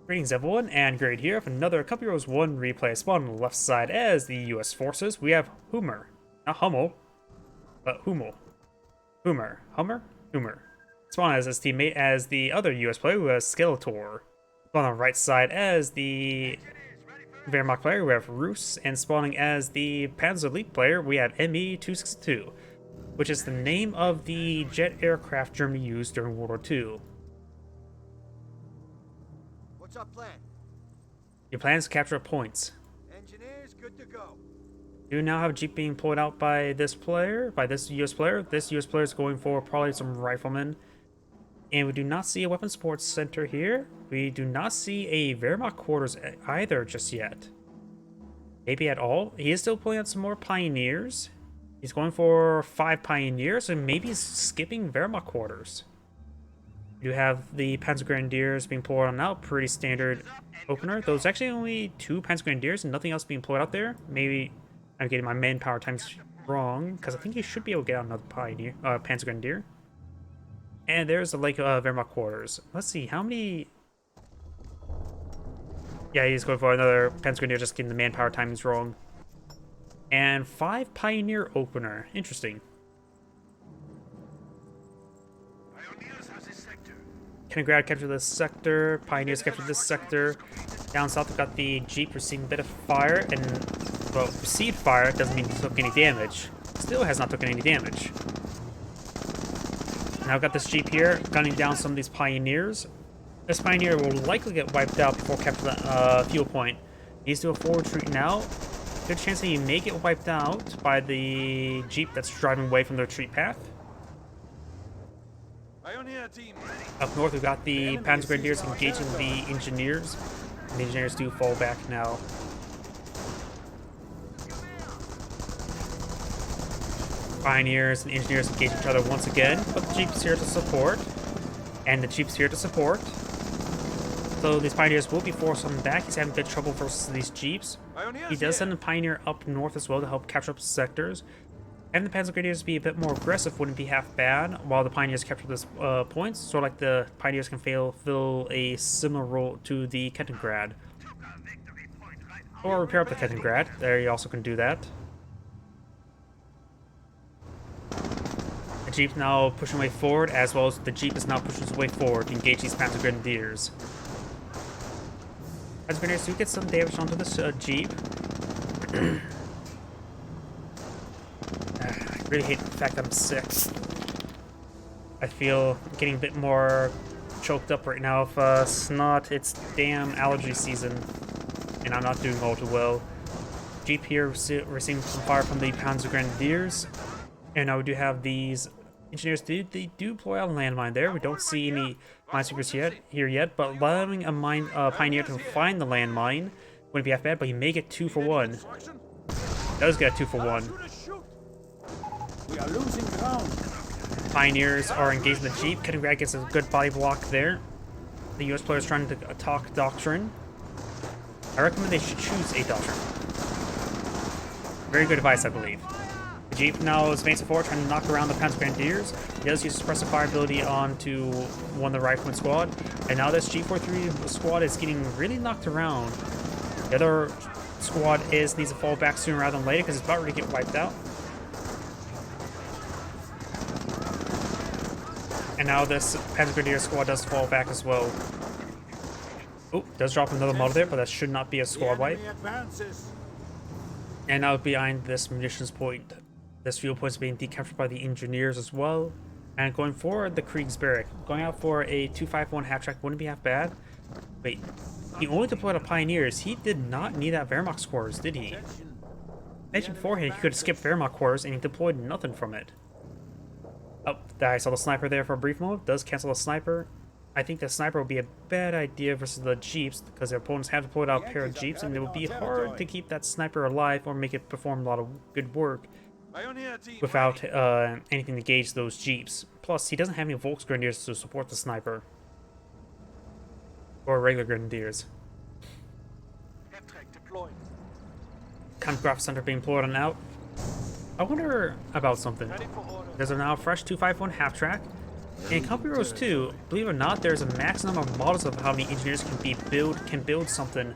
Greetings everyone, and Grade here with another Company Heroes 1 replay. Spawn on the left side as the US forces. We have Hummer. Not Hummel, but Hummel. Hummer. Spawn as his teammate as the other US player who has Skeletor. Spawn on the right side as the Wehrmacht player, we have RUS, and spawning as the Panzer Elite player, we have ME262, which is the name of the jet aircraft Germany used during World War II. What's our plan? Your plan is to capture points. Engineers, good to go. You now have a jeep being pulled out by this player, by this US player. This US player is going for probably some riflemen. And we do not see a weapon support center here. We do not see a Wehrmacht quarters either just yet. Maybe at all. He is still pulling out some more pioneers. He's going for 5 pioneers, and maybe he's skipping Wehrmacht quarters. You have the Panzer Grenadiers being pulled on out, pretty standard opener. There's actually only 2 Panzer Grenadiers and nothing else being pulled out there. Maybe I'm getting my manpower times wrong, because I think he should be able to get out another pioneer, Panzer Grenadier. And there's the Lake Wehrmacht quarters. Let's see, how many... Yeah, he's going for another Panzer Grenadier, just getting the manpower timings wrong. And 5 pioneer opener. Interesting. Kaliningrad captured this sector, Pioneers captured this sector. Down south, we've got the Jeep receiving a bit of fire, and, well, received fire doesn't mean it took any damage. Still has not taken any damage. Now I've got this Jeep here, gunning down some of these Pioneers. This Pioneer will likely get wiped out before capturing the fuel point. He needs to do a forward retreat now. Good chance that he may get wiped out by the Jeep that's driving away from the retreat path. Up north, we've got the Panzer Grenadiers engaging the Engineers. And the Engineers do fall back now. Pioneers and Engineers engage each other once again, but the Jeep's here to support. And the Jeep's here to support. So these Pioneers will be forced on back. He's having a bit of trouble versus these Jeeps. He does send a Pioneer up north as well to help capture up sectors. And the Panzer Grenadiers be a bit more aggressive wouldn't be half bad, while the Pioneers capture this points, so like the Pioneers can fill a similar role to the Kaliningrad. Or repair up the Kaliningrad, there you also can do that. The Jeep now pushing way forward, as well as the Jeep is now pushing its way forward to engage these Panzer Grenadiers. Panzer Grenadiers do get some damage onto this Jeep. I really hate the fact that I'm sick. I feel I'm getting a bit more choked up right now. If snot, it's damn allergy season, and I'm not doing all too well. Jeep here receiving some fire from the Panzer Grenadiers, and now we do have these Engineers. They do deploy out a landmine there. We don't see any minesweepers yet, but allowing a Pioneer to find the landmine wouldn't be half bad. But he may get 2 for 1. Does get 2 for 1. We are losing ground. Pioneers are engaged in the Jeep. Kaliningrad gets a good body block there. The US player is trying to talk Doctrine. I recommend they should choose a Doctrine. Very good advice, I believe. The Jeep now is advancing forward, trying to knock around the Panzer Grenadiers. He does use suppressive fire ability onto one of the rifleman squad. And now this G43 squad is getting really knocked around. The other squad needs to fall back sooner rather than later because it's about ready to get wiped out. And now this Panzer Grenadier squad does fall back as well. Oh, does drop another model there, but that should not be a squad wipe. And now behind this munitions point, this fuel point is being decaptured by the Engineers as well. And going forward, the Kriegsberg. Going out for a 251 half-track wouldn't be half bad. Wait, he only deployed a Pioneers. He did not need that Wehrmacht quarters, did he? Mentioned beforehand, he could skip Wehrmacht quarters and he deployed nothing from it. Oh, I saw the sniper there for a brief moment. Does cancel the sniper. I think the sniper would be a bad idea versus the Jeeps, because their opponents have deployed out a pair of Jeeps, and it would be hard to keep that sniper alive or make it perform a lot of good work without anything to gauge those Jeeps. Plus, he doesn't have any Volksgrenadiers to support the sniper. Or regular Grenadiers. Kaliningrad Center being pulled on out. I wonder about something. There's a now fresh 251 half-track. In Company Rose 2, believe it or not, there's a max number of models of how many engineers can build something.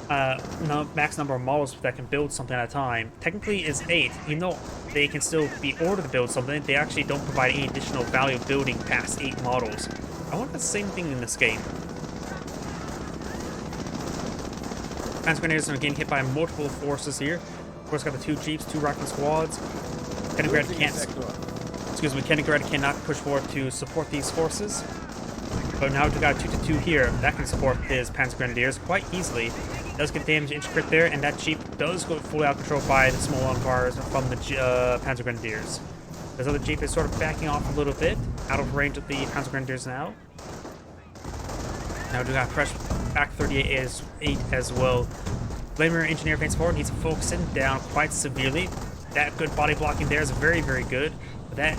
No, max number of models that can build something at a time. Technically, is 8. Even though they can still be ordered to build something, they actually don't provide any additional value of building past 8 models. I want the same thing in this game. Panzer Grenadiers are getting hit by multiple forces here. Of course, got the 2 jeeps, 2 rifle squads. Kenigrad cannot push forward to support these forces. But now we've got a 2-2 here that can support his Panzer Grenadiers quite easily. Does get damage inch crit there, and that jeep does go fully out of control by the small fires from the Panzer Grenadiers. This other jeep is sort of backing off a little bit, out of range of the Panzer Grenadiers now. Now we got fresh back 38 as well. Vladimir Engineer advance forward, needs to focus him down quite severely. That good body blocking there is very, very good. But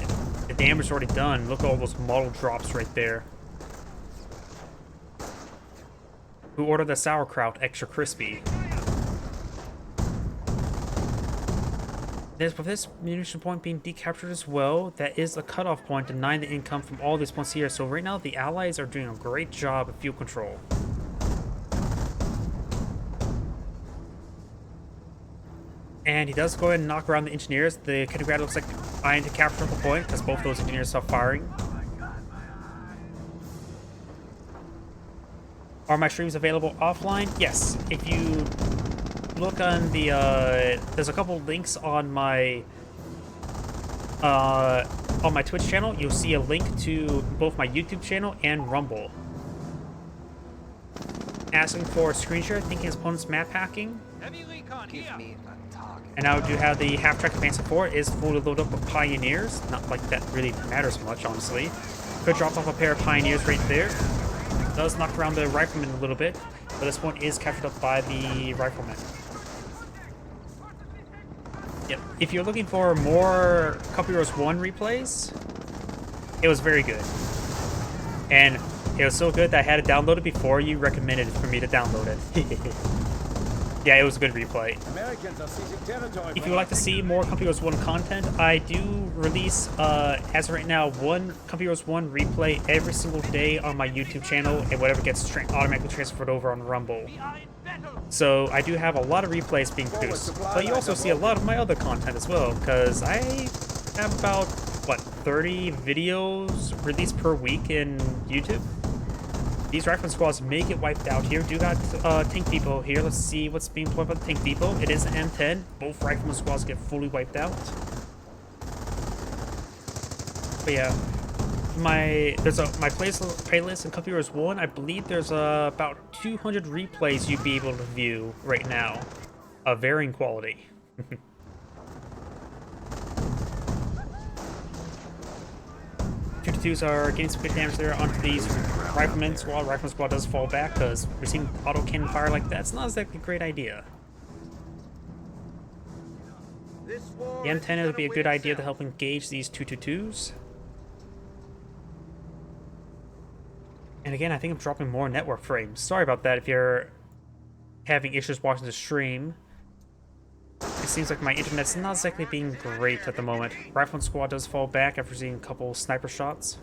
the damage is already done. Look at all those model drops right there. Who ordered the sauerkraut extra crispy? With this munition point being decaptured as well, that is a cutoff point denying the income from all these points here. So right now the allies are doing a great job of fuel control. And he does go ahead and knock around the engineers. The Kenigrad looks like trying to capture the point because both those engineers are firing. Are my streams available offline? Yes. If you look on the, there's a couple links on my Twitch channel. You'll see a link to both my YouTube channel and Rumble. Asking for a screen share, thinking his opponent's map hacking. And now we do have the half-track advance support is fully loaded up with Pioneers. Not like that really matters much, honestly. Could drop off a pair of Pioneers right there. Does knock around the rifleman a little bit, but this one is captured up by the rifleman. Yep. If you're looking for more Company Rose 1 replays, it was very good. And it was so good that I had it downloaded before you recommended for me to download it. Yeah, it was a good replay. If you would like to see more Company Rose 1 content, I do release, as of right now, one Company Rose 1 replay every single day on my YouTube channel, and whatever gets automatically transferred over on Rumble. So I do have a lot of replays being produced, but you also see a lot of my other content as well, because I have about, what, 30 videos released per week in YouTube? These rifleman squads may get wiped out here. Do got tank depot here. Let's see what's being played by the tank depot. It is an M10. Both rifleman squads get fully wiped out. But yeah, there's my playlist in Company Rose 1. I believe there's about 200 replays you'd be able to view right now, of varying quality. 2-2s are getting some good damage there onto these riflemen squad. Rifleman squad does fall back because receiving auto cannon fire like that's not exactly a great idea. The M10 would be a good idea to help engage these 2-2s. And again, I think I'm dropping more network frames. Sorry about that if you're having issues watching the stream. It seems like my internet's not exactly being great at the moment. Rifleman squad does fall back after seeing a couple sniper shots.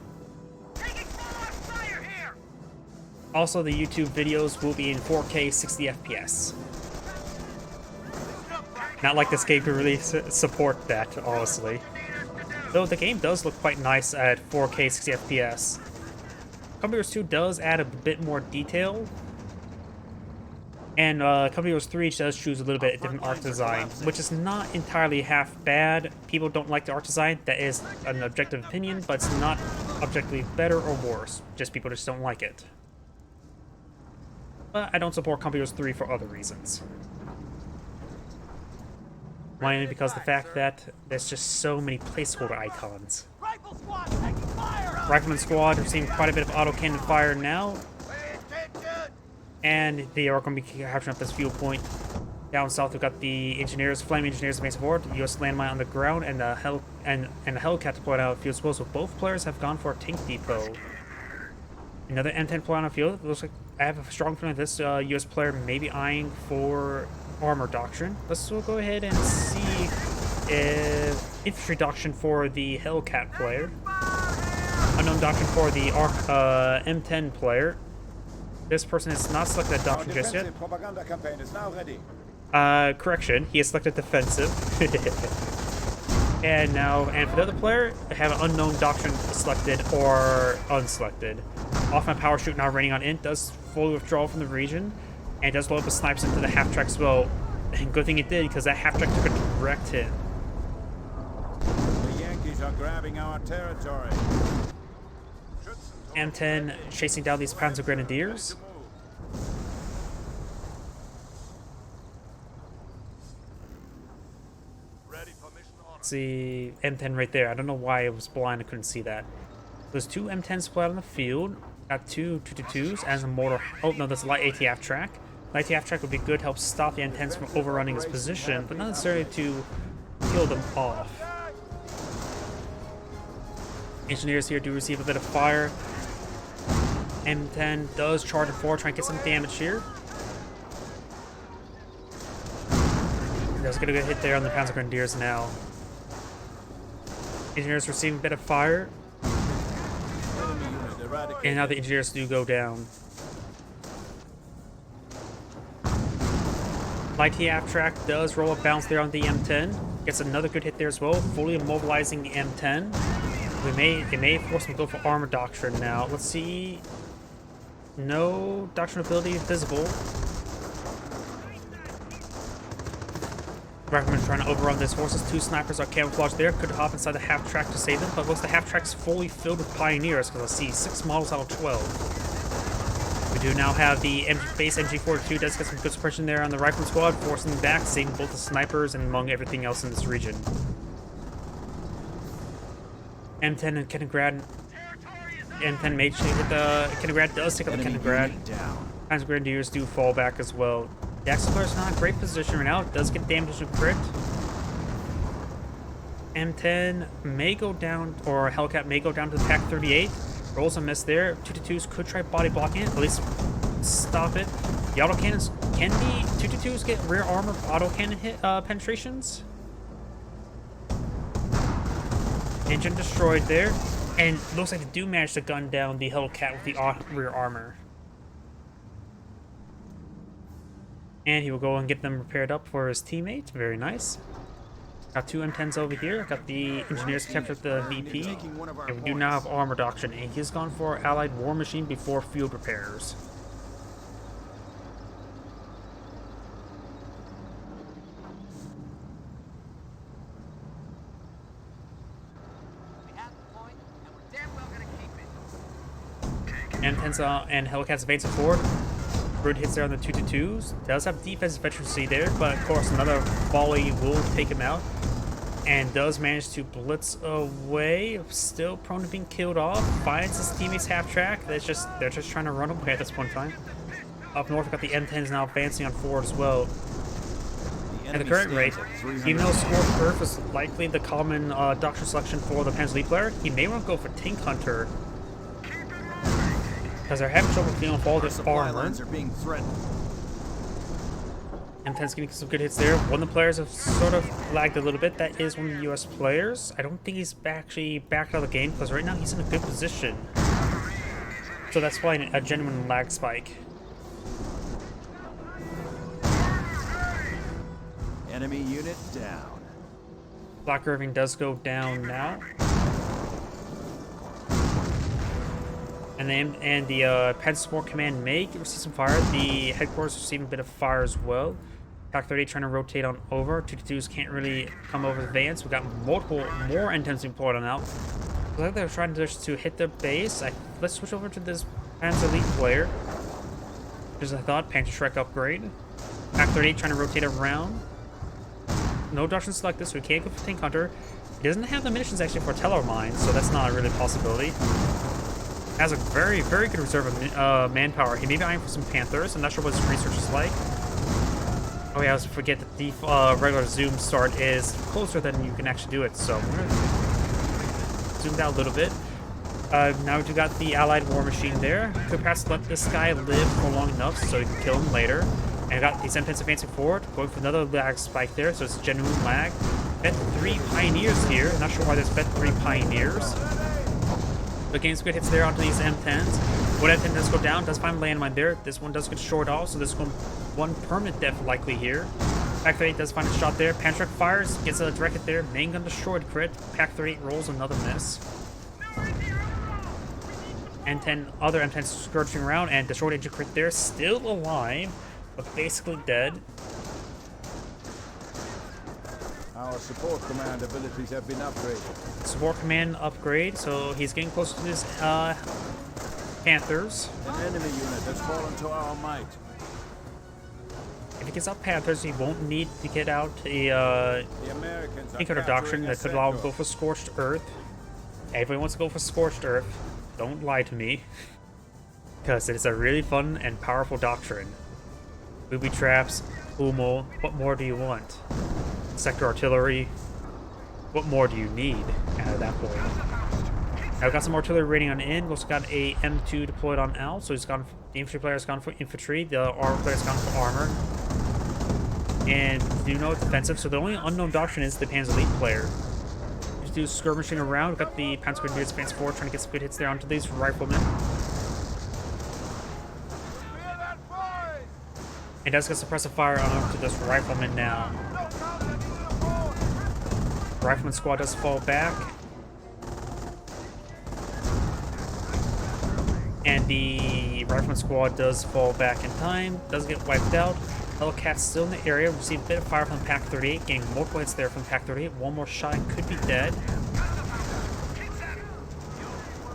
Also, the YouTube videos will be in 4K 60 FPS. Not like this game could really support that, honestly. Though the game does look quite nice at 4K 60 FPS. Company Rose 2 does add a bit more detail. And Company Rose 3 does choose a little bit different art design, which is not entirely half bad. People don't like the art design. That is an objective opinion, but it's not objectively better or worse. Just people just don't like it. But I don't support Company Rose 3 for other reasons. Mainly because of the fact that there's just so many placeholder icons. Rifleman squad receiving quite a bit of autocannon fire now. And they are going to be capturing up this fuel point. Down south, we've got the engineers, flame engineers advancing forward, the U.S. landmine on the ground, and the Hellcat deployed out of field as well. So both players have gone for a tank depot. Another M10 deployed on the field. It looks like I have a strong feeling this U.S. player may be eyeing for armor doctrine. Let's go ahead and see if infantry doctrine for the Hellcat player. unknown doctrine for the M10 player. This person has not selected a Our doctrine just yet. defensive propaganda campaign is now ready. Correction, he has selected defensive. And for the other player, I have an unknown doctrine selected or unselected. Off my power shoot now raining on int does fully withdraw from the region, and does load up the snipes into the half track as well. And good thing it did, because that half track took a direct hit. The Yankees are grabbing our territory. M10 chasing down these Panzer Grenadiers. See M10 right there. I don't know why it was blind. I couldn't see that. There's two M10s split on the field. Got two 222s as a mortar. Oh no, that's a light ATF track. Light ATF track would be good. Help stop the M10s from overrunning his position, but not necessarily to kill them off. Engineers here do receive a bit of fire. M10 does charge it forward, try and get some damage here. Does get a good hit there on the Panzer Grenadiers now. Engineers receiving a bit of fire. And now the engineers do go down. Light TF track does roll a bounce there on the M10. Gets another good hit there as well, fully immobilizing the M10. It may force him to go for armor doctrine now. Let's see. No doctrine ability visible. Recommend trying to overrun this horses. Two snipers are camouflaged there. Could hop inside the half track to save them, but looks the half track's fully filled with pioneers because I see 6 models out of 12. We do now have the base MG42. Does get some good suppression there on the rifle squad, forcing them back, saving both the snipers and among everything else in this region. M10 and Kenigrad. M10 mage hit the Kenigrad, does take up the Kenigrad. Panzer Grenadiers do fall back as well. The Axler is not in a great position right now. It does get damage to crit. M10 may go down, or Hellcat may go down to the Pack 38. Rolls a miss there. 222s could try body blocking it, at least stop it. The autocannons can be 222s get rear armor autocannon hit penetrations. Engine destroyed there, and looks like they do manage to gun down the Hellcat with the rear armor. And he will go and get them repaired up for his teammate. Very nice. Got two M10s over here. Got the engineers captured the VP. And we do now have armor doctrine. And he's gone for Allied War Machine before field repairs. M10s and Hellcats advancing forward. Good hits there on the 222s. Does have defensive efficiency there, but of course another volley will take him out. And does manage to blitz away. Still prone to being killed off. Finds his teammates half track. They're just trying to run away at this point in time. Up north, we've got the M10s now advancing on forward as well. At the current rate, even though Scorch Earth is likely the common doctrine selection for the Panzer League player, he may want to go for Tank Hunter. Because they're having trouble dealing with all this armor. M10's getting some good hits there. One of the players have sort of lagged a little bit. That is one of the US players. I don't think he's actually back out of the game because right now he's in a good position. So that's why a genuine lag spike. Enemy unit down. Black Irving does go down now. And the Panzer Support Command may receive some fire. The headquarters receiving a bit of fire as well. Pack 38 trying to rotate on over. 222s can't really come over the vans. We got more M10s deployed on out. Looks like they're trying to hit their base. Let's switch over to this Panzer Elite player. As I thought, Panzer Shrek upgrade. Pack 38 trying to rotate around. No doctrine selected, so we can't go for Tank Hunter. He doesn't have the munitions actually for Teller Mine, so that's not a really possibility. Has a very, very good reserve of manpower. He may be eyeing for some Panthers. I'm not sure what his research is like. Oh yeah, I was forget that the regular zoom start is closer than you can actually do it. So we're gonna zoom out a little bit. Now we got the Allied War Machine there. Could perhaps let this guy live for long enough so you can kill him later. And got these M10s advancing forward, going for another lag spike there, so it's a genuine lag. Bet 3 Pioneers here. Not sure why there's Bet 3 Pioneers. But getting some good hits there onto these M10s. When M10 does go down, does find a landmine there. This one does get short off, so there's one permanent death likely here. Pack 38 does find a shot there. Panther fires, gets a direct hit there. Main gun destroyed, crit. Pack 38 rolls another miss. M10, other M10 scourging around, and destroyed engine crit there. Still alive, but basically dead. Our support command abilities have been upgraded. Support command upgrade, so he's getting close to his Panthers. An enemy unit has fallen to our might. If he gets up Panthers, he won't need to get out a The Americans are Incutter Doctrine capturing a that could allow him to sector. go for Scorched Earth. Everyone wants to go for Scorched Earth. Don't lie to me. Because it is a really fun and powerful doctrine. Booby traps, Hummel, what more do you want? Sector artillery, what more do you need at that point? Now we've got some artillery rating on in. We've also got a M2 deployed on out, so he's gone. The infantry player has gone for infantry. The armor player has gone for armor. And do know it's defensive, so the only unknown doctrine is the Panzer Elite player. Just do skirmishing around. We've got the Panzer Grenadiers advance forward, trying to get some good hits there onto these riflemen. And does get suppressive fire onto this rifleman now. Rifleman squad does fall back. And the Rifleman squad does fall back in time. Does get wiped out. Hellcat's still in the area. Receive a bit of fire from Pack 38. Getting multiple hits there from Pack 38. One more shot and could be dead.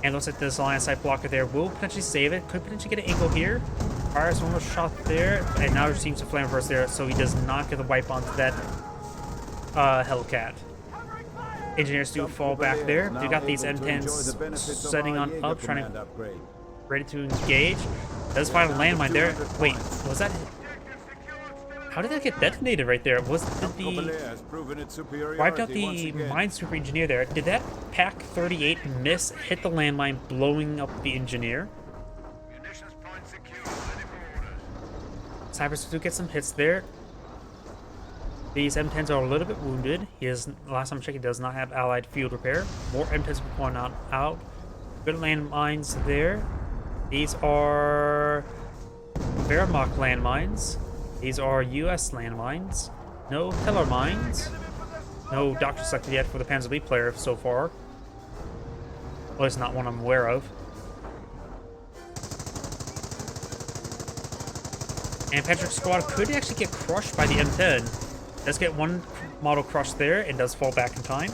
And looks like this line sight blocker there will potentially save it. Could potentially get an angle here. Fires one more shot there. And now receives a flame burst there. So he does not get the wipe onto that Hellcat. Engineers do fall back there. We got these M10s setting on up, trying to ready to engage. Does find a landmine there. Wait, was that? How did that get detonated right there? Did the wiped out the minesweeper engineer there? Did that Pack 38 miss, hit the landmine, blowing up the engineer? Snipers do get some hits there. These M10s are a little bit wounded. He is, last time I checked, he does not have allied field repair. More M10s going out. Good landmines there. These are Wehrmacht landmines. These are US landmines. No Teller mines. No doctor selected yet for the Panzer Elite player so far. Well, it's not one I'm aware of. And Patrick's squad could actually get crushed by the M10. Does get one model crushed there and does fall back in time.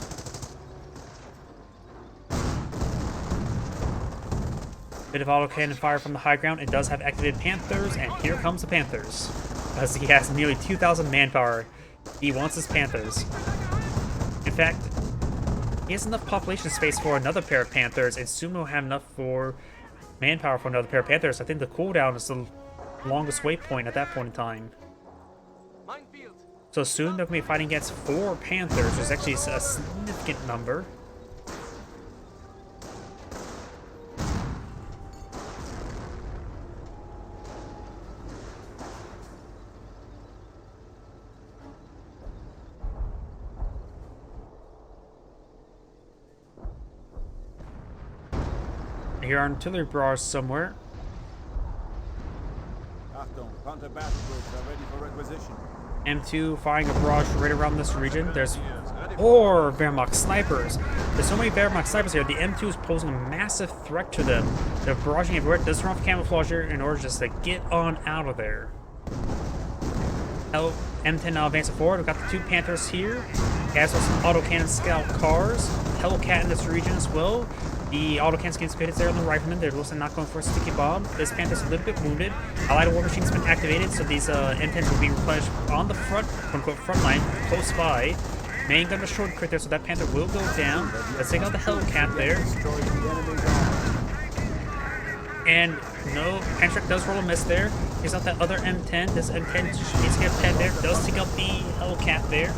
Bit of autocannon fire from the high ground. It does have activated Panthers, and here comes the Panthers. Because he has nearly 2,000 manpower. He wants his Panthers. In fact, he has enough population space for another pair of Panthers, and soon will have enough for manpower for another pair of Panthers. I think the cooldown is the longest waypoint at that point in time. So soon they're going to be fighting against 4 Panthers, which is actually a significant number. Here are artillery barrage somewhere. Achtung, Panther battle groups are ready for requisition. M2 firing a barrage right around this region. There's 4 Wehrmacht snipers. There's so many Wehrmacht snipers here. The M2 is posing a massive threat to them. They're barraging everywhere. Does turn off camouflage here in order just to get on out of there. M10 now advancing forward. We've got the 2 Panthers here. As well as some autocannon scout cars. Hellcat in this region as well. The autocannons getting spitted there on the riflemen. They're also not going for a sticky bomb. This Panther's a little bit wounded. Allied war machine's been activated, so these M10s will be replenished on the front, quote-unquote, front line, close by. Main gun destroyed crit there, so that Panther will go down. Let's take out the Hellcat there. And no, Patrick does roll a miss there. Here's out that other M10. This M10 needs to get a 10 there. Does take out the Hellcat there.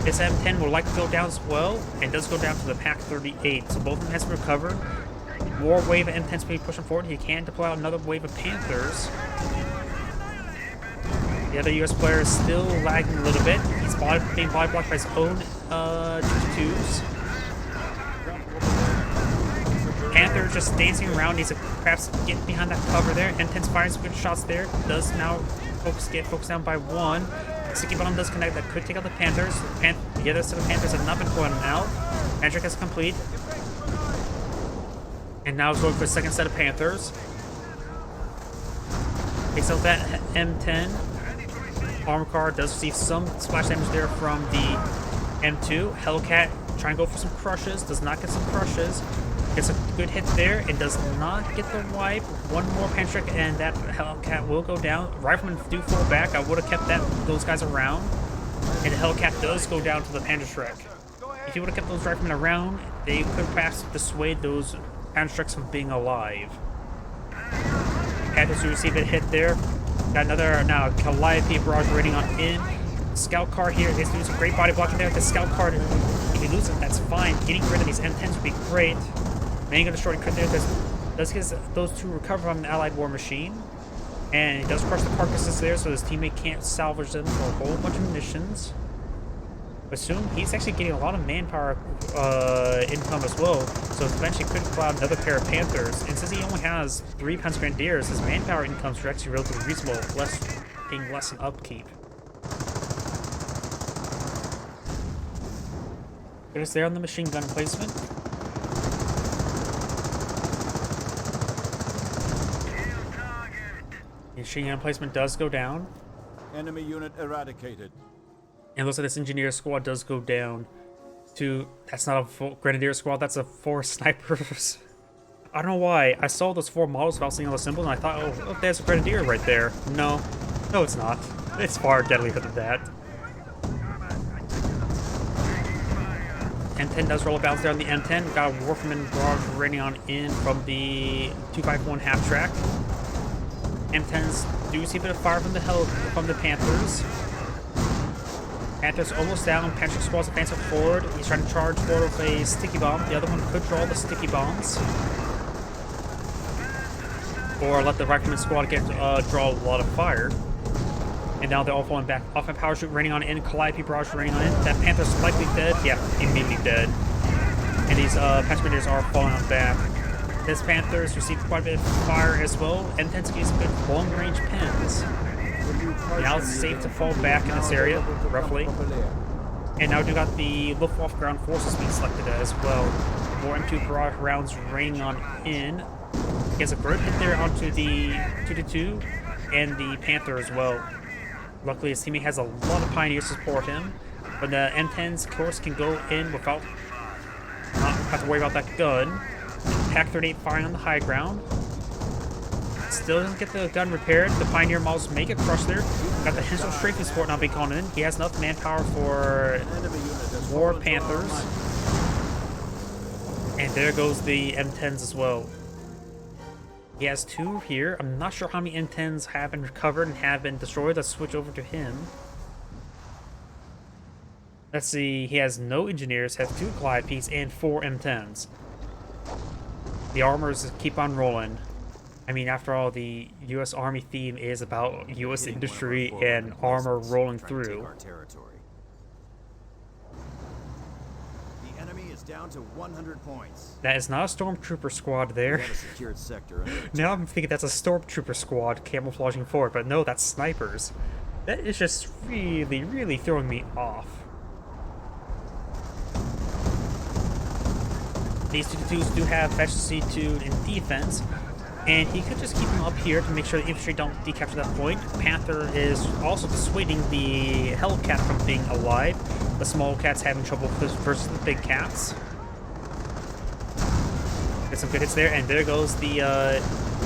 This M10 will likely go down as well, and does go down to the Pack 38. So both of them has recovered. More wave of M10s will be pushing forward. He can deploy out another wave of Panthers. The other US player is still lagging a little bit. He's being body blocked by his own 222s. Panther just dancing around, needs to perhaps get behind that cover there. M10's firing some good shots there. Does now get focused down by one. Sticky Bomb does connect, that could take out the Panthers. The other set of Panthers have not been pulling out. Magic is complete. And now it's going for the second set of Panthers. Takes out that M10. Armor car does receive some splash damage there from the M2. Hellcat trying to go for some crushes. Does not get some crushes. Gets a good hit there and does not get the wipe. One more Pantrick and that Hellcat will go down. Riflemen do fall back. I would have kept those guys around. And the Hellcat does go down to the Pantrick. If you would have kept those Riflemen around, they could perhaps dissuade those Pantricks from being alive. Panthers receive a hit there. Got another now Calliope barrage raiding on in. Scout car here is doing some great body blocking there. The scout car, if he loses it, that's fine. Getting rid of these M10s would be great. Mango destroying crit there. Does get those two recover from an allied war machine. And he does crush the carcasses there, so his teammate can't salvage them for a whole bunch of munitions. Assume he's actually getting a lot of manpower income as well, so eventually could pull out another pair of Panthers. And since he only has 3 Panzer Grenadiers, his manpower incomes are actually relatively reasonable, being less in upkeep. Good is there on the machine gun placement. The machine gun placement does go down. Enemy unit eradicated. And looks like this engineer squad does go down to... That's not a full grenadier squad, that's a 4 snipers. I don't know why. I saw those 4 models without seeing all the symbols, and I thought, oh, there's a grenadier right there. No. No, it's not. It's far deadlier than that. M10 does roll a bounce there on the M10. We've got a Warfman barrage raining on in from the 251 half track. M10s do see a bit of fire from the Panthers. Panthers almost down. Patrick squad's advancing forward. He's trying to charge forward with a sticky bomb. The other one could draw the sticky bombs. Or let the Rifleman squad get draw a lot of fire. And now they're all falling back. Off and parachute raining on in. Calliope barrage raining on in. That Panther's likely dead. Yeah, immediately dead. And these Panzer Grenadiers are falling on back. This Panthers received quite a bit of fire as well. M10s get some good long-range pins. Now it's safe to fall back in this area, roughly. And now we got the Luftwaffe ground forces being selected as well. More M2 barrage rounds raining on in. Gets a great hit there onto the 222 and the Panther as well. Luckily, his teammate has a lot of Pioneers to support him. But the M10s, of course, can go in without not have to worry about that gun. Pack 38 firing on the high ground. Still doesn't get the gun repaired. The Pioneer models make a crush there. Got the Hensel Strafing support now being called in. He has enough manpower for more Panthers. And there goes the M10s as well. He has 2 here. I'm not sure how many M10s have been recovered and have been destroyed. Let's switch over to him. Let's see. He has no engineers, has 2 Calliopes, and 4 M10s. The armors keep on rolling. I mean, after all, the U.S. Army theme is about U.S. industry and armor rolling through. The enemy is down to 100 points. That is not a stormtrooper squad there. We have a secured sector under attack. Now I'm thinking that's a stormtrooper squad camouflaging forward, but no, that's snipers. That is just really, really throwing me off. These 222s do have efficiency in defense, and he could just keep them up here to make sure the infantry don't decapture that point. Panther is also dissuading the Hellcat from being alive. The small cats having trouble versus the big cats. Get some good hits there, and there goes the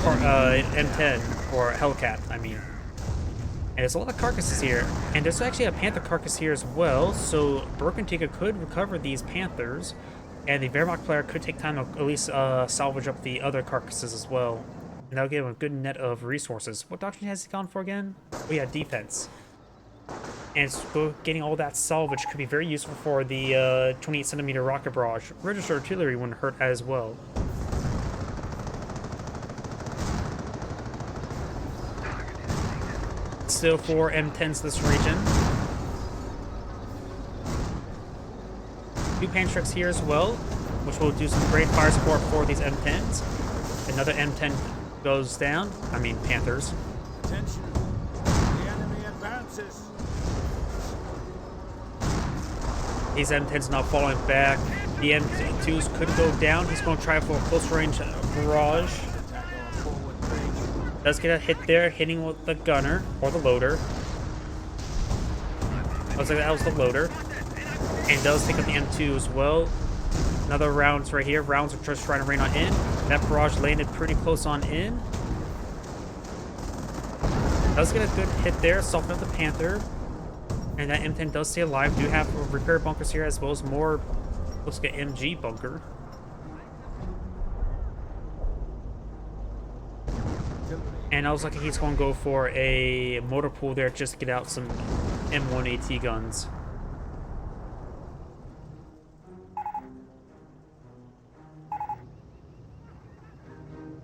M10, or Hellcat, I mean. And there's a lot of carcasses here, and there's actually a Panther carcass here as well, so Birkentinker could recover these Panthers. And the Wehrmacht player could take time to at least salvage up the other carcasses as well. And that'll give him a good net of resources. What doctrine has he gone for again? Oh yeah, defense. And so getting all that salvage could be very useful for the 28cm rocket barrage. Registered artillery wouldn't hurt as well. Still 4 M10s this region. 2 Pantricks here as well. which will do some great fire support for these M10s. Another M10 goes down. I mean, Panthers. Attention! The enemy advances! These M10s not falling back. The M2s could go down. He's going to try for a close range barrage. Attack our forward base. Does get a hit there, hitting with the gunner or the loader. Looks like that was the loader. And does take up the M2 as well. Another rounds right here. Rounds are just trying to rain on in. That barrage landed pretty close on in. Does get a good hit there, soften up the Panther. And that M10 does stay alive. Do have repair bunkers here as well as more. Looks like an MG bunker. And I was like, he's going to go for a motor pool there just to get out some M1 AT guns.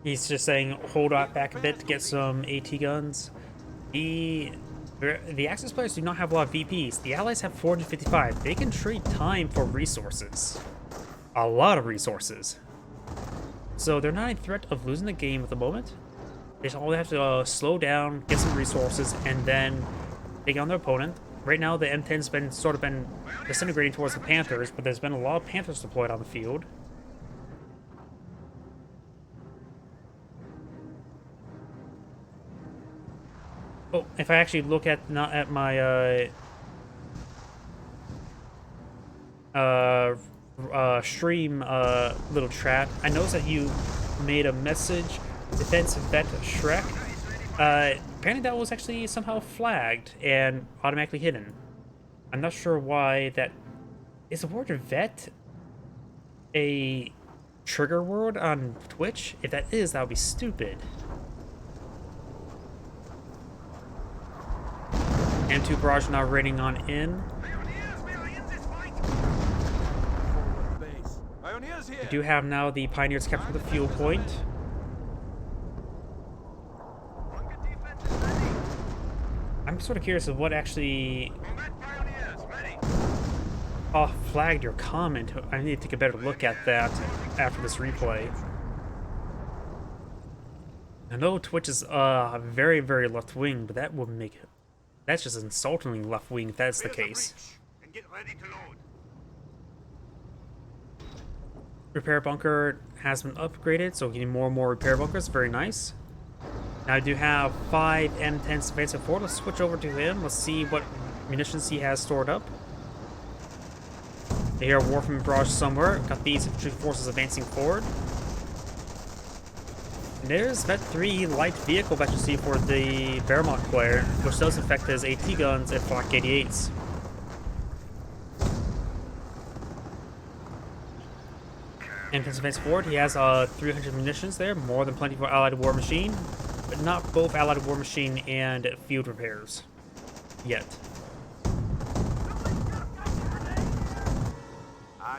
He's just saying, hold on back a bit to get some AT guns. The Axis players do not have a lot of VPs. The Allies have 455. They can trade time for resources. A lot of resources. So they're not in threat of losing the game at the moment. They just all have to slow down, get some resources, and then take on their opponent. Right now, the M10's been sort of been disintegrating towards the Panthers, but there's been a lot of Panthers deployed on the field. Oh, if I actually look at not at my stream little chat, I noticed that you made a message, defense vet Shrek. Apparently that was actually somehow flagged and automatically hidden. I'm not sure why that is. The word vet a trigger word on Twitch? If that is, that would be stupid. M2 barrage now raining on in. We do have now the Pioneers captured the fuel point. I'm sort of curious of what actually flagged your comment. I need to take a better look at that after this replay. I know Twitch is very, very left wing, but that would make it. That's just insultingly left wing if that's the case. Repair bunker has been upgraded, so getting more and more repair bunkers. Very nice. Now I do have 5 M10s advancing forward. Let's switch over to him. Let's see what munitions he has stored up. They hear a war from barrage somewhere. Got these infantry forces advancing forward. And there's Vet 3 light vehicle that you see for the Vermont player, which does affect his AT guns and Flak 88s. And advancing forward, he has 300 munitions there, more than plenty for Allied War Machine, but not both Allied War Machine and field repairs yet.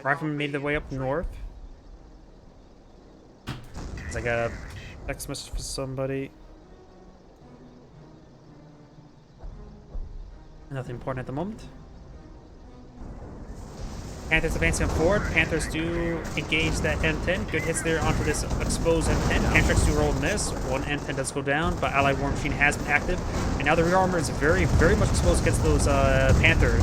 Riflemen made their way up north. It's like a text message for somebody. Nothing important at the moment. Panthers advancing forward. Panthers do engage that M10. Good hits there onto this exposed M10. Panthers do roll and miss. One M10 does go down, but Allied War Machine has been active. And now the rear armor is very, very much exposed against those Panthers.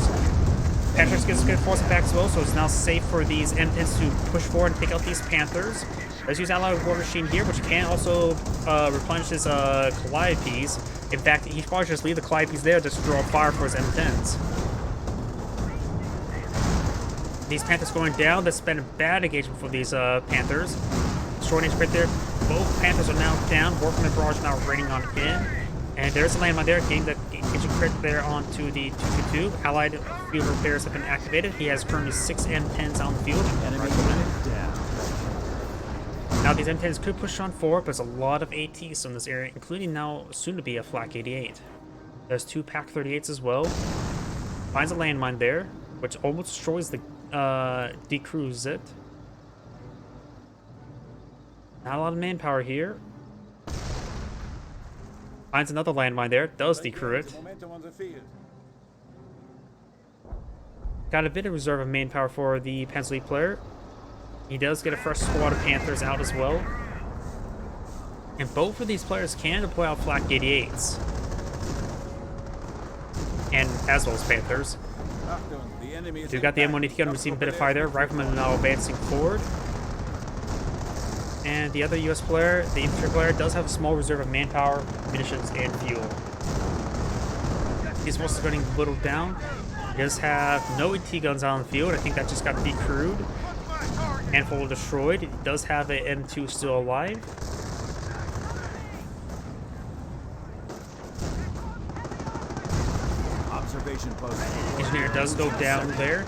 Panthers gets good force back as well, so it's now safe for these M10s to push forward and take out these Panthers. Let's use Allied War Machine here, which can also replenish his Calliopes. In fact, he should probably just leave the Calliopes there just to draw fire for his M10s. These Panthers going down. That's been a bad engagement for these Panthers. Short range crit there. Both Panthers are now down. Warfman barrage now raining on in. And there's a landmine there. Getting the engagement crit there onto the 222. Allied field repairs have been activated. He has currently 6 M10s on the field. Enemy unit down. Now these M10s could push on forward, but there's a lot of ATs in this area, including now soon to be a Flak 88. There's 2 Pack 38s as well. Finds a landmine there, which almost destroys the decrews it. Not a lot of manpower here. Finds another landmine there, does decrew it. Got a bit of reserve of manpower for the Pencil player. He does get a fresh squad of Panthers out as well. And both of these players can deploy out flak 88s. And as well as Panthers. The enemy is We've got the M182 receiving a bit of fire there. Rifleman now advancing forward. And the other US player, the infantry player, does have a small reserve of manpower, munitions, and fuel. These forces are getting whittled down. He does have no AT guns out on the field. I think that just got decrewed. Handful destroyed. He does have an M2 still alive. Observation post. Engineer does go down there.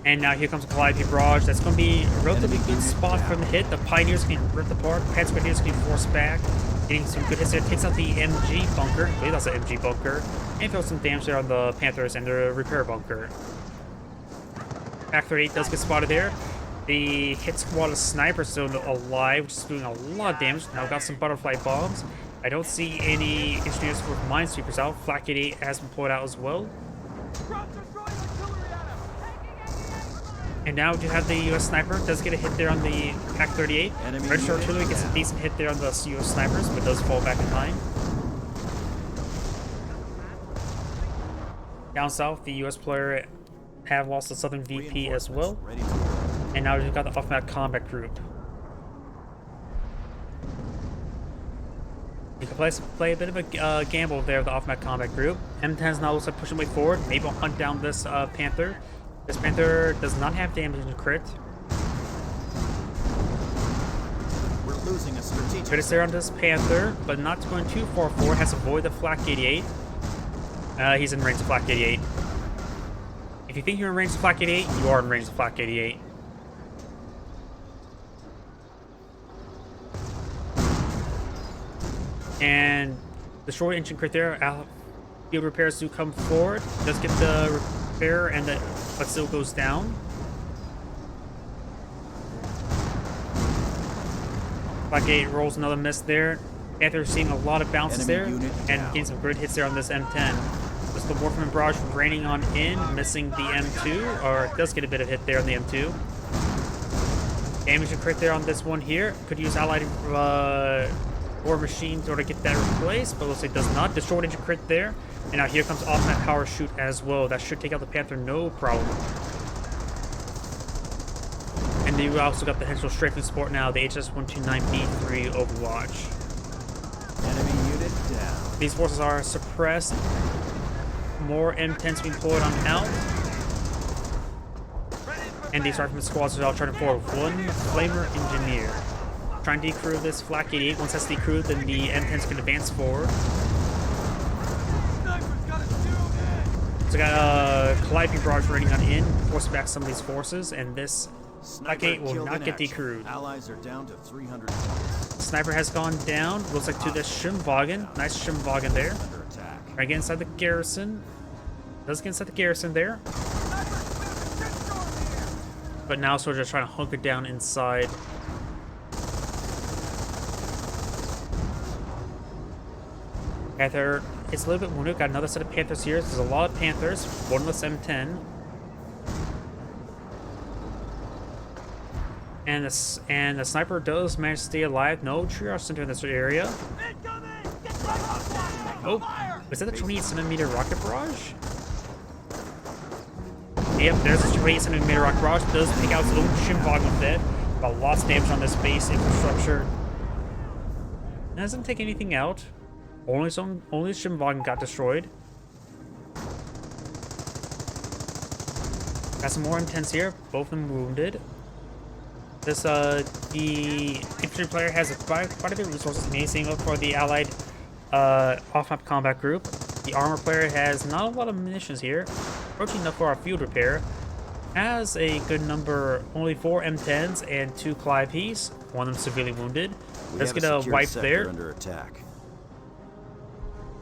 And now here comes a Calliope Barrage. That's going to be a relatively good spot from the hit. The Pioneers can rip apart. Pants Grenadiers can force back. Getting some good hits there. Takes out the MG bunker. I believe that's an MG bunker. And throws some damage there on the Panthers and the repair bunker. Pack 38 does get spotted there. The hit squad of snipers still alive, which is doing a lot of damage. Now got some butterfly bombs. I don't see any engineers with minesweepers out. Flak 88 has been pulled out as well. And now we do have the US sniper. Does get a hit there on the Pack 38. British artillery gets a decent hit there on the US snipers, but does fall back in line. Down south, the US player have lost the Southern VP as well. And now we've got the off-map combat group. You can play a bit of a gamble there with the off-map combat group. M10's now looks like pushing way forward. Maybe we'll hunt down this Panther. This Panther does not have damage in crit. We're losing a strategic. Crit is there on this Panther, but not going too far forward. Has to avoid the Flak 88. He's in range of Flak 88. If you think you're in range of Flak 88, you are in range of Flak 88. And the short engine crit there. Field repairs do come forward. Does get the repair, and the but still goes down. Flak 8 rolls another miss there. Panther seeing a lot of bounces there, and getting some good hits there on this M10. Just the Warfman Barrage raining on in, missing the M2, or it does get a bit of hit there on the M2. Damage and crit there on this one here. Could use allied war machine in order to get that replaced, but looks like it does not. The short engine crit there. And now here comes off-map power shoot as well. That should take out the Panther, no problem. And then you also got the Henschel strafing support now, the HS-129B3 Overwatch. Enemy unit down. These forces are suppressed. More M10s being pulled on out. And these rifleman squads are all trying to forward one Flamer Engineer. Trying to decrew this Flak 88. Once that's decrewed, then the M10s can advance forward. So we got a Calliope Barrage raiding on in, force back some of these forces, and this Flak 8 will not get decrewed. Allies are down to 300 points. Sniper has gone down. Looks like to the Schimwagen. Nice Schimwagen there. Under attack. Try to get inside the garrison. Does get inside the garrison there. But now soldiers trying to hunker down inside. Panther, it's a little bit wounded. Got another set of Panthers here. There's a lot of Panthers. One less M10. And the sniper does manage to stay alive. No triage center in this area. Oh, was that the 28cm rocket barrage? Yep, there's a 28cm rocket barrage. Does pick out its own Schimwagen with it. But lots of damage on this base infrastructure. It doesn't take anything out. Only Schimwagen got destroyed. Got some more M10s here. Both of them wounded. This the infantry player has quite a bit of resources, amazing up for the allied off-map combat group. The armor player has not a lot of munitions here. Approaching enough for our field repair. Has a good number, only 4 M10s and 2 Calliopes. One of them severely wounded. Let's get a wipe there. Under attack.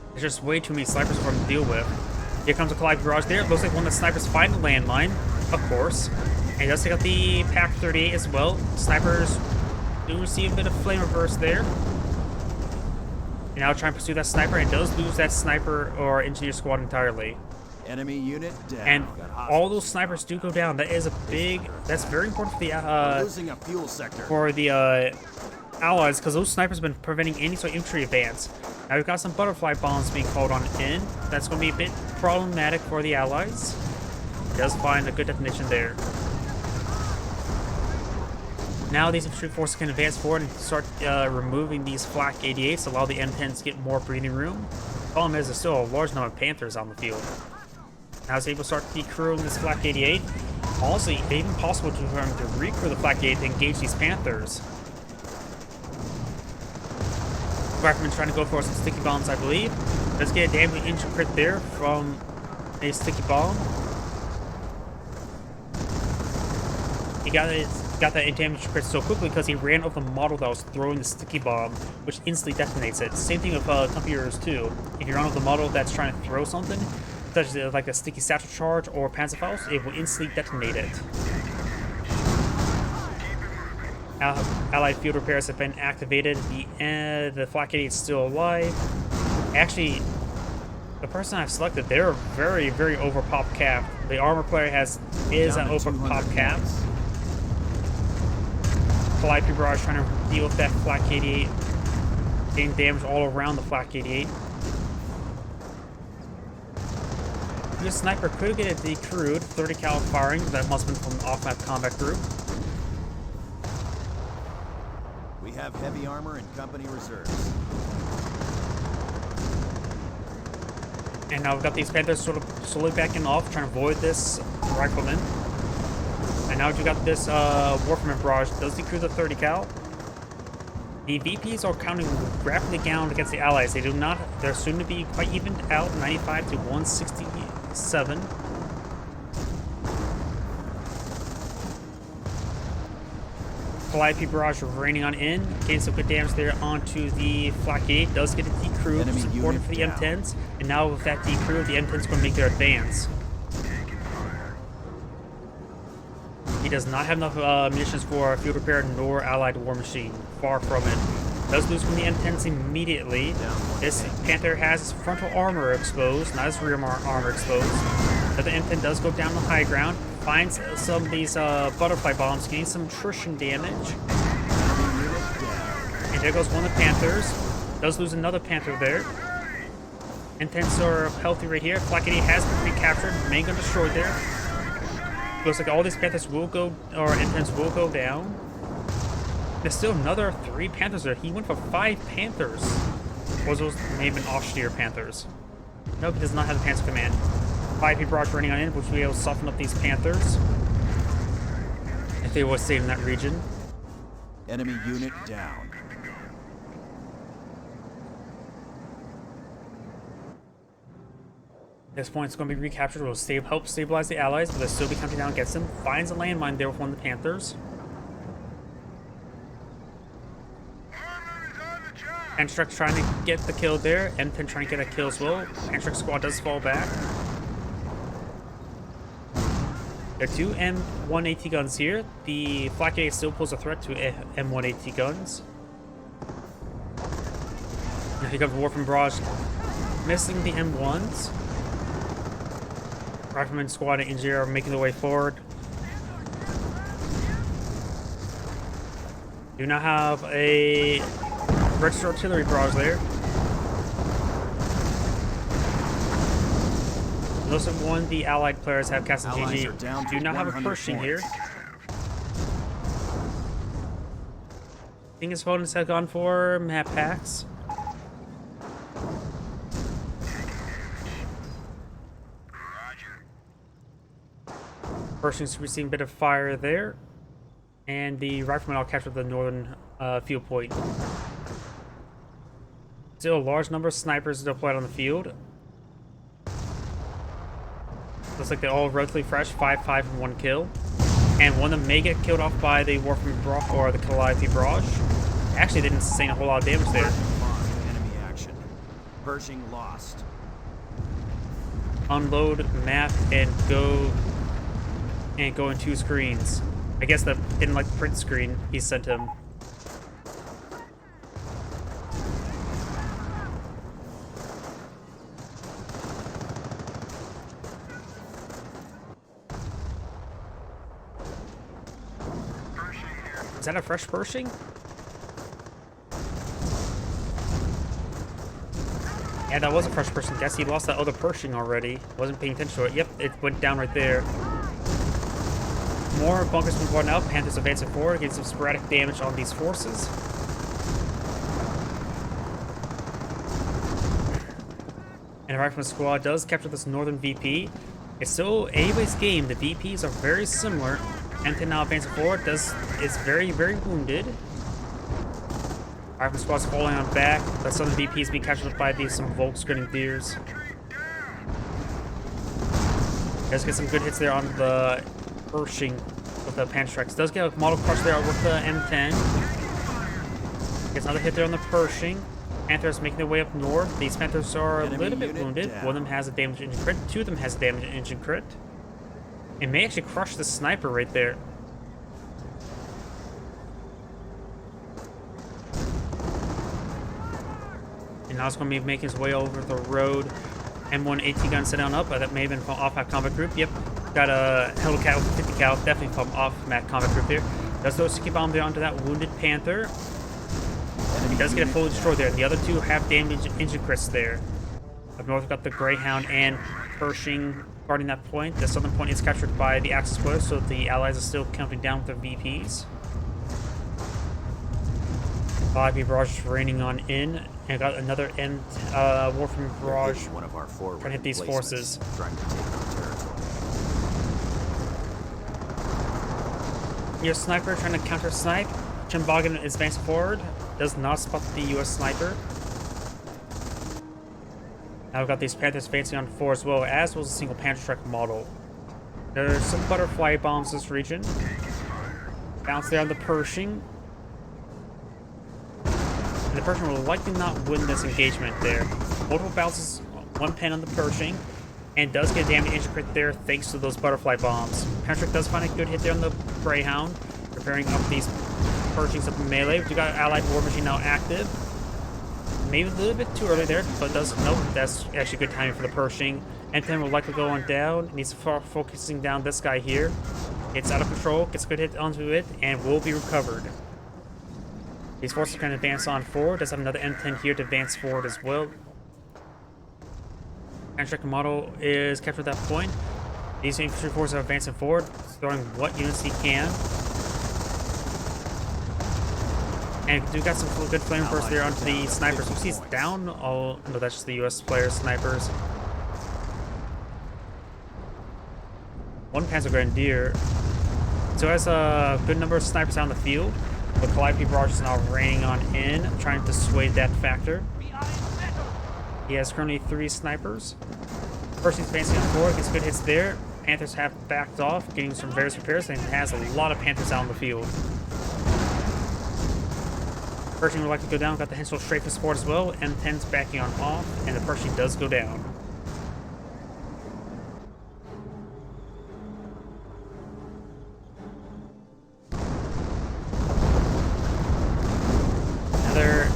There's just way too many snipers for him to deal with. Here comes a Calliope Barrage there. It looks like one of the snipers fighting the landmine, of course. And he does take out the Pack 38 as well. Snipers do receive a bit of flamer burst there. And now try and pursue that sniper, and does lose that sniper or engineer squad entirely. Enemy unit down. And Got all hostiles those in snipers do combat. go down. That is a big. That's very important We're losing a fuel sector. for the allies, because those snipers have been preventing any sort of infantry advance. Now we've got some butterfly bombs being called on in. That's going to be a bit problematic for the allies. It does find a good definition there. Now these infantry forces can advance forward and start removing these flak 88s, allow the M10s to get more breathing room. Problem is, there's still a large number of Panthers on the field. Now it's able to start decrewing this flak 88. Honestly, even possible to recrew the flak 88 to engage these Panthers. Rifleman's trying to go for some sticky bombs, I believe. Let's get a damage inch crit there from a sticky bomb. He got that damage crit so quickly because he ran over the model that was throwing the sticky bomb, which instantly detonates it. Same thing with computers too. If you run over the model that's trying to throw something, such as like a sticky satchel charge or Panzerfaust, it will instantly detonate it. Allied field repairs have been activated. The flak 88 is still alive. Actually, the person I've selected, they're very, very over pop cap. The armor player is at over pop cap. Calliope Barrage trying to deal with that flak 88, getting damage all around the flak 88. This sniper could get it decrewed. 30 cal firing. That must have been from an off-map combat group. We have heavy armor and company reserves. And now we've got these Panthers sort of slowly backing off, trying to avoid this rifleman. And now you got this Warfman Barrage. Does decrew the 30 cal. The VPs are counting rapidly down against the allies. They do not. They're soon to be quite evened out, 95 to 167. Calliope Barrage raining on in, getting some good damage there onto the flak 8. Does get a decrew, supported for the M10s. And now with that decrew, the M10s going to make their advance. He does not have enough munitions for field repair nor allied war machine. Far from it. Does lose from the M10s immediately. This Panther has his frontal armor exposed, not his rear armor exposed. But the M10 does go down the high ground. Finds some of these butterfly bombs, getting some attrition damage. And there goes one of the Panthers. Does lose another Panther there. M10s are healthy right here. Flak 88 has been recaptured. Main gun destroyed there. Looks like all these Panthers will go, or M10s will go down. There's still another 3 Panthers there. He went for 5 Panthers. Or was those maybe austere Panthers? Nope, he does not have the Panther command. 5 Barrage running on in, which will be able to soften up these Panthers. If they were stayed in that region. Enemy unit down. At this point, it's going to be recaptured. It will help stabilize the allies, but they'll still be counting down against them. Finds a landmine there with one of the Panthers. Pantrek trying to get the kill there. M10 trying to get a kill as well. Pantrek squad does fall back. There are 2 M180 guns here. The flak 88 still poses a threat to M180 guns. Now here comes Warfman Barrage, missing the M1s. Rifleman squad and engineer are making their way forward. Do not have a registered artillery barrage there. Most of one the allied players have cast GG. Do not have a Pershing here. I think his opponents have gone for map packs. Pershing's receiving a bit of fire there. And the riflemen all captured the northern field point. Still a large number of snipers deployed on the field. Looks like they're all relatively fresh, 5-5 and 1 kill. And one of them may get killed off by the Warfman Barrage or the Calliope Barrage. Actually, they didn't sustain a whole lot of damage there. Enemy action. Pershing lost. Unload map and go in 2 screens. I guess that didn't like the print screen he sent him. Is that a fresh Pershing? Yeah, that was a fresh Pershing. Guess he lost that other Pershing already. Wasn't paying attention to it. Yep, it went down right there. More bunkers been brought out. Panthers advancing forward, getting some sporadic damage on these forces. And the Rifleman Squad does capture this northern VP. It's still anybody's game. The VPs are very similar. M10 now advancing forward is very, very wounded. Rifleman Squad's falling on back. The southern VP is being captured by some Volks Grenadiers. Does get some good hits there on the Pershing with the Pantrax. Does get a model crush there with the M10. Gets another hit there on the Pershing. Panthers making their way up north. These Panthers are a little bit wounded. Down. One of them has a damaged engine crit. Two of them has a damaged engine crit. It may actually crush the sniper right there. And now it's going to be making his way over the road. M1 AT gun set on up. That may have been from off-map combat group. Yep. Got a Hellcat with 50 cal. Definitely from off-map combat group there. Does throw a sticky bomb there onto that wounded Panther. He does get a fully destroyed there. The other two have damaged engine crits there. Up north, we've got the Greyhound and Pershing guarding that point. The southern point is captured by the Axis players, so the allies are still counting down with their VPs. 5 barrage is raining on in, and got another Warframe barrage One of our forward trying to hit these forces. trying to take our territory. Your sniper trying to counter snipe. Chimbogan is advancing forward. Does not spot the US sniper. Now we've got these Panthers advancing on 4 as well a single Panzerschreck model. There's some butterfly bombs in this region. Bounce there on the Pershing. And the Pershing will likely not win this engagement there. Multiple bounces, 1 pen on the Pershing, and does get a damage engine crit there thanks to those butterfly bombs. Panzerschreck does find a good hit there on the Greyhound, preparing up these Pershings up in melee. We got Allied War Machine now active. Maybe a little bit too early there, but nope, that's actually good timing for the Pershing. M10 will likely go on down. Needs to focusing down this guy here. It's out of control, gets a good hit onto it, and will be recovered. These forces can advance on forward. Does have another M10 here to advance forward as well. Panzerschreck model is captured at that point. These infantry forces are advancing forward, throwing what units he can. And we got some good flame bursts there onto the snipers. You see it's down. Oh, no, that's just the US player snipers. 1 Panzer Grenadier. So has a good number of snipers out in the field. The Calliope barrage is now raining on in, trying to dissuade that factor. He has currently 3 snipers. First he's advancing on forward, gets good hits there. Panthers have backed off, getting some various repairs, and has a lot of Panthers out in the field. Pershing would like to go down, got the Hensel straight for support as well. M10's backing on off, and the Pershing does go down. Another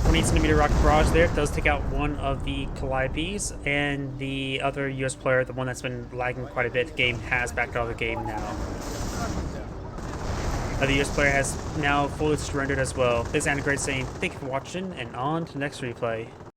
20cm rocket barrage there does take out one of the Calliopes, and the other US player, the one that's been lagging quite a bit, game has backed out of the game now. The US player has now fully surrendered as well. This is Anna Great saying thank you for watching, and on to the next replay.